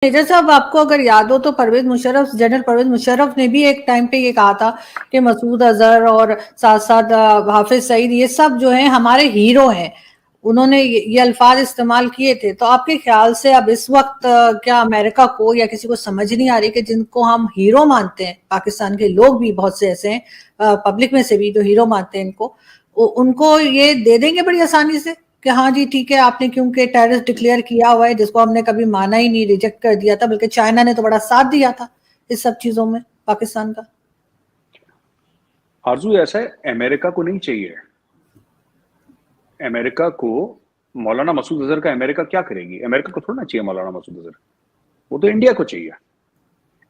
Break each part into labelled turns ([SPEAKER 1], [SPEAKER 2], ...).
[SPEAKER 1] Major साहब, आपको अगर याद हो तो जनरल परवेज मुशर्रफ ने भी एक टाइम पे ये कहा था कि मसूद अजहर और साथ साथ हाफिज सईद ये सब जो हैं हमारे हीरो हैं। उन्होंने ये अल्फाज इस्तेमाल किए थे। तो आपके ख्याल से अब इस वक्त क्या अमेरिका को या किसी को समझ नहीं आ रही कि जिनको हम हीरो मानते हैं, पाकिस्तान के लोग भी बहुत से ऐसे हैं पब्लिक में से भी जो हीरो मानते हैं इनको, उनको ये दे देंगे बड़ी आसानी से कि हाँ जी ठीक है, आपने क्योंकि टेररिस्ट डिक्लेयर किया हुआ है जिसको हमने कभी माना ही नहीं, रिजेक्ट कर दिया था, बल्कि चाइना ने तो बड़ा साथ दिया था इस सब चीजों में पाकिस्तान का।
[SPEAKER 2] आरजू ऐसा है, अमेरिका को नहीं चाहिए। अमेरिका को मौलाना मसूद अजहर का अमेरिका क्या करेगी? अमेरिका को थोड़ा ना चाहिए मौलाना मसूद अजहर, वो तो इंडिया को चाहिए।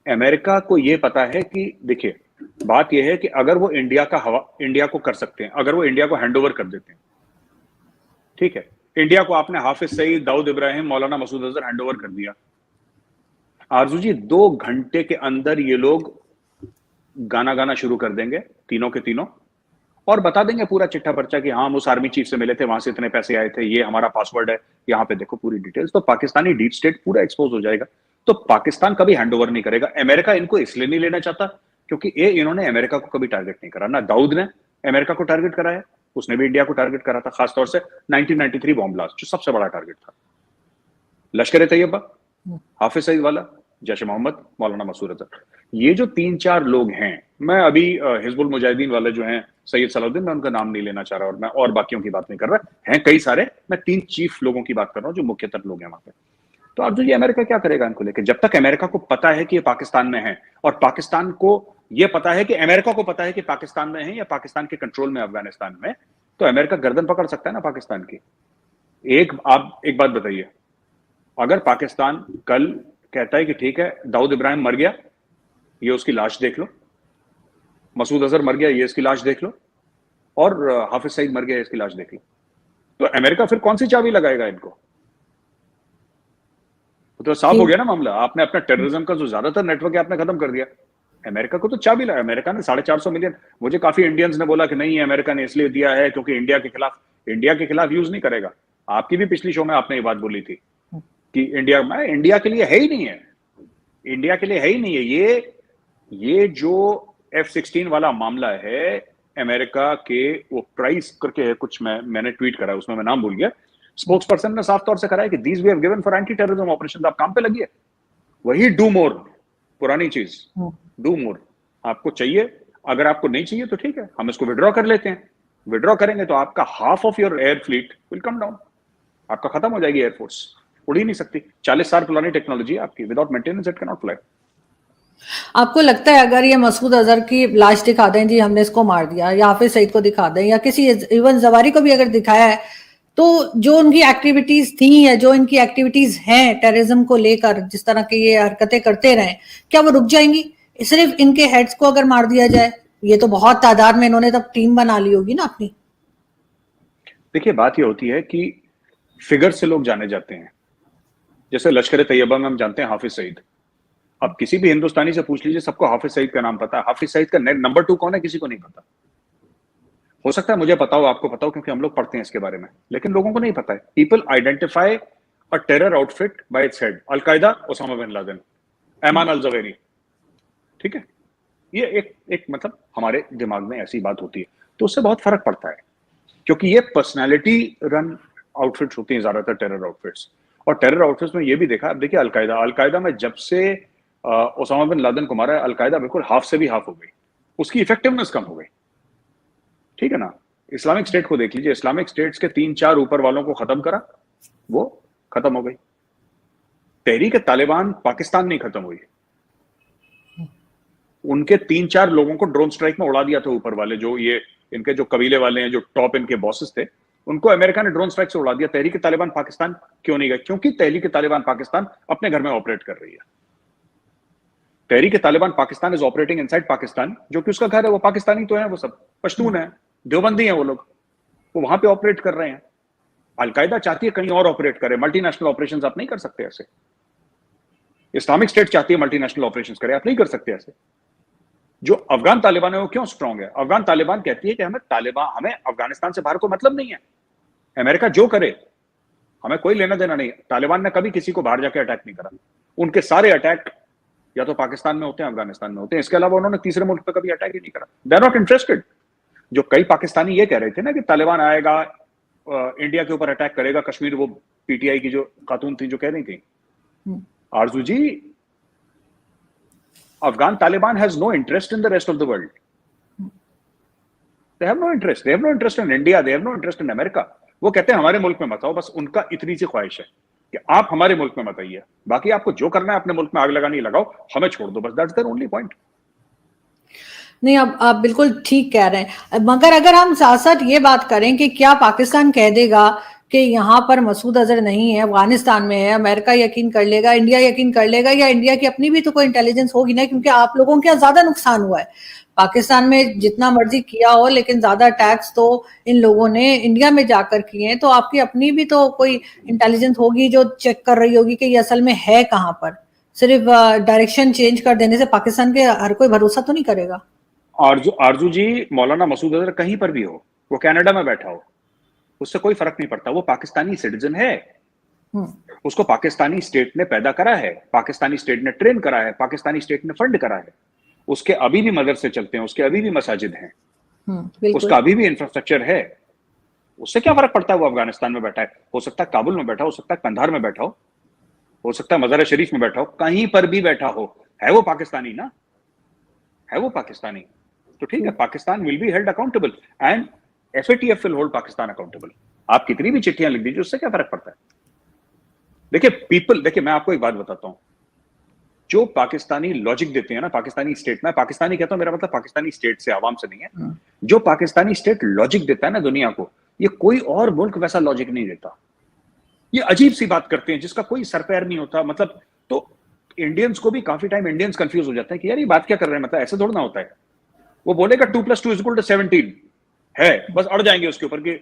[SPEAKER 2] अमेरिका को यह पता है कि देखिए, बात यह है कि अगर वो इंडिया को कर सकते हैं, अगर वो इंडिया को हैंडओवर कर देते हैं, ठीक है, इंडिया को आपने हाफिज सईद, दाऊद इब्राहिम, मौलाना मसूद अजहर हैंडओवर कर दिया, आरजू जी 2 घंटे के अंदर ये लोग गाना गाना शुरू कर देंगे, तीनों के तीनों, और बता देंगे पूरा चिट्ठा पर्चा कि हाँ, हम उस आर्मी चीफ से मिले थे, वहां से इतने पैसे आए थे, ये हमारा पासवर्ड है, यहाँ पे देखो पूरी डिटेल्स। तो पाकिस्तानी डीप स्टेट पूरा एक्सपोज हो जाएगा। तो पाकिस्तान कभी हैंडओवर नहीं करेगा। अमेरिका इनको इसलिए नहीं लेना चाहता क्योंकि इन्होंने अमेरिका को कभी टारगेट नहीं करा। ना दाऊद ने अमेरिका को टारगेट करा है, उसने भी इंडिया को टारगेट करा था, खासतौर से 1993 बॉम्ब ब्लास्ट जो सबसे बड़ा टारगेट था। लश्कर ए तैयबा, हाफिज सईद वाला, जैश मोहम्मद, मौलाना मसूद अजहर, ये जो 3-4 लोग हैं, मैं अभी हिजबुल मुजाहिदीन वाले जो हैं सैयद सलाउद्दीन, मैं उनका नाम नहीं लेना चाह रहा और मैं और बाकियों की बात नहीं कर रहा, हैं कई सारे, मैं 3 चीफ लोगों की बात कर रहा हूं जो मुख्यतर लोग हैं वहां पे। तो अब जो ये अमेरिका क्या करेगा इनको लेकर? जब तक अमेरिका को पता है कि ये पाकिस्तान में है और पाकिस्तान को ये पता है कि अमेरिका को पता है कि पाकिस्तान में है या पाकिस्तान के कंट्रोल में अफगानिस्तान में, तो अमेरिका गर्दन पकड़ सकता है ना पाकिस्तान की। आप एक बात बताइए, अगर पाकिस्तान कल कहता है कि ठीक है, दाऊद इब्राहिम मर गया, ये उसकी लाश देख लो, मसूद अजहर मर गया, ये इसकी लाश देख लो, और हाफिज सईद मर गया, इसकी लाश देख लो, तो अमेरिका फिर कौन सी चाबी लगाएगा इनको? तो साफ हो गया ना मामला। आपने अपना टेररिज्म का जो ज्यादातर नेटवर्क है आपने खत्म कर दिया। अमेरिका को तो चाबी लगा। अमेरिका ने 450 मिलियन, मुझे काफी इंडियंस ने बोला कि नहीं, अमेरिका ने इसलिए दिया है क्योंकि इंडिया के खिलाफ यूज नहीं करेगा। आपकी भी पिछली शो में आपने ये बात बोली थी कि इंडिया के लिए है ही नहीं है, इंडिया के लिए है ही नहीं है। ये जो F-16 वाला मामला है, अमेरिका के वो प्राइस करके है कुछ, मैंने ट्वीट करा, उसमें मैं नाम भूल गया, स्पोक्स पर्सन ने साफ तौर से करा है कि these we have given for anti terrorism operation. आप काम पे लगिए, वही डू मोर, पुरानी चीज, डू मोर। आपको चाहिए, अगर आपको नहीं चाहिए तो ठीक है, हम इसको विड्रॉ कर लेते हैं। विड्रॉ करेंगे तो आपका half of your air fleet will come down, आपका खत्म हो जाएगी एयरफोर्स, उड़ ही नहीं सकती। 40 साल पुरानी टेक्नोलॉजी है आपकी, without maintenance it can not fly.
[SPEAKER 1] आपको लगता है अगर ये मसूद अजहर की लाश दिखा दें जी हमने इसको मार दिया, या हाफिज सईद को दिखा दें, या किसी इवन जवारी को भी अगर दिखाया है, तो जो उनकी एक्टिविटीज थी या जो इनकी एक्टिविटीज हैं टेररिज्म को लेकर, जिस तरह की ये हरकतें करते रहे, क्या वो रुक जाएंगी? सिर्फ इनके हेड्स को अगर मार दिया जाए, ये तो बहुत तादाद में इन्होंने तब टीम बना ली होगी ना अपनी।
[SPEAKER 2] देखिए, बात ये होती है कि फिगर से लोग जाने जाते हैं। जैसे लश्कर तैयबा में हम जानते हैं हाफिज सईद, अब किसी भी हिंदुस्तानी से पूछ लीजिए, सबको हाफिज सईद का नाम पता है। हाफिज सईद का नंबर 2 कौन है, किसी को नहीं पता। हो सकता है मुझे पता हो, आपको पता हो, क्योंकि हम लोग पढ़ते हैं इसके बारे में, लेकिन लोगों को नहीं पता है। People identify a terror outfit by its head. Al Qaeda, Osama bin Laden, Ayman al Zawahiri, ठीक है, ये एक मतलब हमारे दिमाग में ऐसी बात होती है, तो उससे बहुत फर्क पड़ता है, क्योंकि ये पर्सनैलिटी रन आउटफिट्स होती हैं ज्यादातर, टेरर आउटफिट्स। और टेरर आउटफिट्स में ये भी देखा, अब देखिए अलकायदा में जब से ओसामा बिन लादेन को मारा है, अलकायदा बिल्कुल हाफ से भी हाफ हो गई, उसकी इफेक्टिवनेस कम हो गई, ठीक है ना। इस्लामिक स्टेट को देख लीजिए, इस्लामिक स्टेट्स के 3-4 ऊपर वालों को खत्म करा, वो खत्म हो गई। तहरीक तालिबान पाकिस्तान नहीं खत्म हुई, उनके 3-4 लोगों को ड्रोन स्ट्राइक में उड़ा दिया था ऊपर वाले, जो ये इनके जो कबीले वाले हैं, जो टॉप इनके बॉसेस थे, उनको अमेरिका ने ड्रोन स्ट्राइक से उड़ा दिया। तहरीक तालिबान पाकिस्तान क्यों नहीं गए? क्योंकि तहरीक तालिबान पाकिस्तान अपने घर में ऑपरेट कर रही है। Tehrik Taliban Pakistan is operating inside Pakistan, जो कि उसका घर है, वो पाकिस्तानी तो है, वो सब पश्तून है, देवबंदी है वो लोग, वो वहां पे ऑपरेट कर रहे हैं। अलकायदा चाहती है कहीं और ऑपरेट करे, मल्टीनेशनल ऑपरेशंस आप नहीं कर सकते ऐसे। इस्लामिक स्टेट चाहती है मल्टीनेशनल ऑपरेशंस करे, आप नहीं कर सकते ऐसे। जो अफगान तालिबान है वो क्यों स्ट्रांग है? अफगान तालिबान कहती है कि हमें अफगानिस्तान से बाहर कोई मतलब नहीं है, अमेरिका जो करे हमें कोई लेना देना नहीं। तालिबान ने कभी किसी को बाहर जाके अटैक नहीं करा, उनके सारे अटैक या तो पाकिस्तान में होते हैं, अफगानिस्तान में होते हैं, इसके अलावा उन्होंने तीसरे मुल्क पे कभी अटैक ही नहीं करा। They are not interested. जो कई पाकिस्तानी ये कह रहे थे ना कि तालिबान आएगा, इंडिया के ऊपर अटैक करेगा कश्मीर, वो पीटीआई की जो खातून थी जो कह रही थी, Arzoo ji, Afghan Taliban has no interest in the rest of the world. They have no interest. They have no interest in India. They have no interest in America. वो कहते हैं हमारे मुल्क में मत आओ, बस उनका इतनी सी ख्वाहिश है कि आप हमारे मुल्क में मत आइए, बाकी आपको जो करना है अपने मुल्क में आग लगानी लगाओ, हमें छोड़ दो, बस दैट्स देयर ओनली पॉइंट।
[SPEAKER 1] नहीं, आप बिल्कुल ठीक कह रहे हैं, मगर अगर हम साथ साथ ये बात करें कि क्या पाकिस्तान कह देगा कि यहाँ पर मसूद अजहर नहीं है, अफगानिस्तान में है, अमेरिका यकीन कर लेगा, इंडिया यकीन कर लेगा, या इंडिया की अपनी भी तो कोई इंटेलिजेंस होगी ना, क्योंकि आप लोगों के ज्यादा नुकसान हुआ है। पाकिस्तान में जितना मर्जी किया हो, लेकिन ज्यादा टैक्स तो इन लोगों ने इंडिया में जाकर किए हैं, तो आपकी अपनी भी तो कोई इंटेलिजेंस होगी जो चेक कर रही होगी कि ये असल में है कहाँ पर। सिर्फ डायरेक्शन चेंज कर देने से पाकिस्तान के हर कोई भरोसा तो नहीं करेगा।
[SPEAKER 2] आरजू जी, मौलाना मसूद अजहर कहीं पर भी हो, वो कनाडा में बैठा हो, उससे कोई फर्क नहीं पड़ता, वो पाकिस्तानी सिटीजन है। उसको पाकिस्तानी स्टेट ने पैदा करा है, पाकिस्तानी स्टेट ने ट्रेन करा है, पाकिस्तानी स्टेट ने फंड करा है, उसके अभी भी मदरसे चलते हैं, उसके अभी भी मसाजिद हैं, उसका अभी भी इंफ्रास्ट्रक्चर है। उससे क्या फर्क पड़ता है वो अफगानिस्तान में बैठा है? हो सकता है काबुल में बैठा हो सकता है कंधार में बैठा हो सकता है मज़ार शरीफ में बैठा हो, कहीं पर भी बैठा हो, है वो पाकिस्तानी ना, है वो पाकिस्तानी। तो ठीक है, Pakistan will be held accountable and FATF will hold Pakistan accountable. आप कितनी भी चिट्ठियां लिख दीजिए, उससे क्या फर्क पड़ता है? देखिए मैं आपको एक बात बताता हूं, जो पाकिस्तानी लॉजिक देते हैं ना, पाकिस्तानी स्टेट में, पाकिस्तानी कहता हूं, मेरा मतलब पाकिस्तानी स्टेट से, आवाम से नहीं है, जो पाकिस्तानी स्टेट लॉजिक देता है ना दुनिया को, ये कोई और मुल्क वैसा लॉजिक नहीं देता। ये अजीब सी बात करते हैं जिसका कोई सर पैर नहीं होता। मतलब तो इंडियंस को भी काफी टाइम इंडियंस कंफ्यूज हो जाते हैं कि यार ये बात क्या कर रहे हैं, मतलब ऐसे थोड़ा ना होता है। वो बोलेगा 2 + 2 = 17 है, बस अड़ जाएंगे उसके ऊपर कि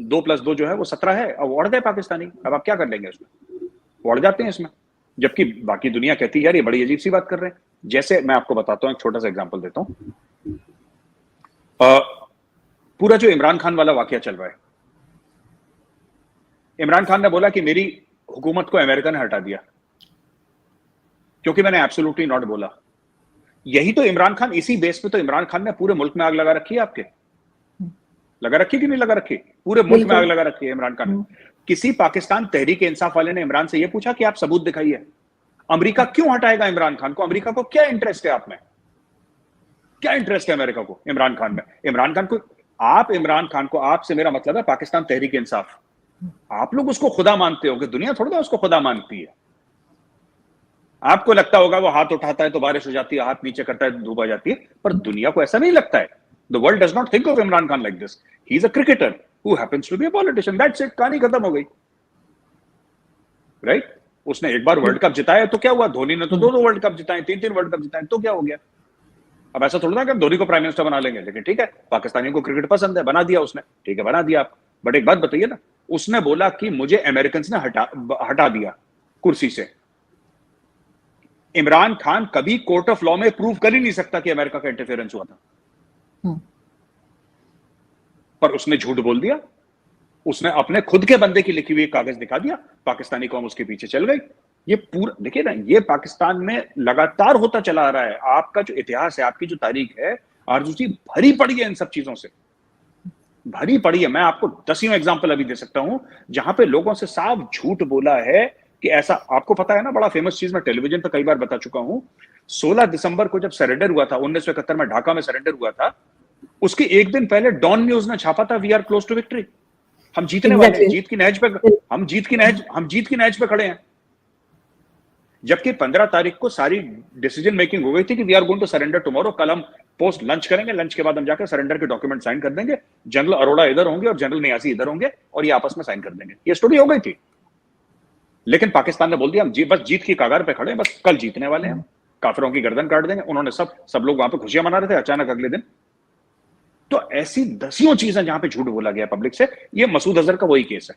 [SPEAKER 2] 2 + 2 जो है वो 17 है। अब अड़ गए पाकिस्तानी, अब आप क्या कर लेंगे उसमें? वो अड़ जाते हैं इसमें, जबकि बाकी दुनिया कहती है यार ये बड़ी अजीब सी बात कर रहे हैं। जैसे मैं आपको बताता हूं, एक छोटा सा एग्जांपल देता हूं। पूरा जो इमरान खान वाला वाकया चल रहा है, इमरान खान ने बोला कि मेरी हुकूमत को अमेरिका ने हटा दिया क्योंकि मैंने एब्सोल्युटली नॉट बोला। यही तो इमरान खान, इसी बेस पे तो इमरान खान ने पूरे मुल्क में आग लगा रखी है। आपके लगा रखी कि नहीं लगा रखी? पूरे मुल्क में आग लगा रखी है इमरान खान ने। किसी पाकिस्तान तहरीक इंसाफ वाले ने इमरान से यह पूछा कि आप सबूत दिखाइए, अमेरिका क्यों हटाएगा इमरान खान को? अमेरिका को क्या इंटरेस्ट है आप में? क्या इंटरेस्ट है अमेरिका को इमरान खान में? इमरान खान को, आपसे मेरा मतलब है पाकिस्तान तहरीक इंसाफ, आप लोग उसको खुदा मानते हो कि दुनिया थोड़ा ना उसको खुदा मानती है। आपको लगता होगा वो हाथ उठाता है तो बारिश हो जाती है, हाथ नीचे करता है तो धूप आ जाती है, पर दुनिया को ऐसा नहीं लगता है। The world does not think of Imran Khan like this. He is a cricketer who happens to be a politician. That's it. कहानी खत्म हो गई, राइट? उसने एक बार वर्ल्ड कप जिताया तो क्या हुआ? धोनी ने तो 2 वर्ल्ड कप जिताए, 3 वर्ल्ड कप जिताए, तो क्या हो गया? अब ऐसा थोड़ा ना कि धोनी को प्राइम मिनिस्टर बना लेंगे, लेकिन ठीक है, पाकिस्तानियों को क्रिकेट पसंद है, बना दिया उसने, ठीक है, बना दिया आप। बट एक बात बताइए ना, उसने बोला कि मुझे अमेरिकन ने हटा दिया कुर्सी से। इमरान खान कभी कोर्ट ऑफ लॉ में प्रूव कर ही नहीं सकता कि अमेरिका का इंटरफेरेंस हुआ था, पर उसने झूठ बोल दिया। उसने अपने खुद के बंदे की लिखी हुई कागज दिखा दिया, पाकिस्तानी कौम उसके पीछे चल गई। ये पूरा देखिए ना, ये पाकिस्तान में लगातार होता चला आ रहा है। आपका जो इतिहास है, आपकी जो तारीख है आरजू जी, भरी पड़ी है इन सब चीजों से, भरी पड़ी है। मैं आपको 10 एग्जाम्पल अभी दे सकता हूं जहां पे लोगों से साफ झूठ बोला है कि ऐसा। आपको पता है ना, बड़ा फेमस चीज मैं टेलीविजन पर कई बार बता चुका हूं, 16 दिसंबर को जब सरेंडर हुआ था 1971 में, ढाका में सरेंडर हुआ था, उसके एक दिन पहले डॉन न्यूज ने छापा था, we are close to victory, हम जीतने वाले हैं, जीत की नहज पे, हम जीत की नहज पे खड़े हैं। जबकि 15 तारीख को सारी डिसीजन मेकिंग हो गई थी कि we are going to surrender tomorrow, कल हम पोस्ट लंच करेंगे, लंच के बाद हम जाकर सरेंडर के डॉक्यूमेंट साइन कर देंगे, जनरल अरोड़ा इधर होंगे और जनरल नियासी इधर होंगे और ये आपस में साइन कर देंगे। ये स्टोरी हो गई थी, लेकिन पाकिस्तान ने बोल दिया हम बस जीत की कगार पे खड़े हैं, बस कल जीतने वाले हैं, काफिरों की गर्दन काट देंगे। उन्होंने सब लोग वहां पे खुशियां मना रहे थे, अचानक अगले दिन। तो ऐसी दसियों चीजें जहां पे झूठ बोला गया पब्लिक से, ये मसूद अजहर का वही केस है।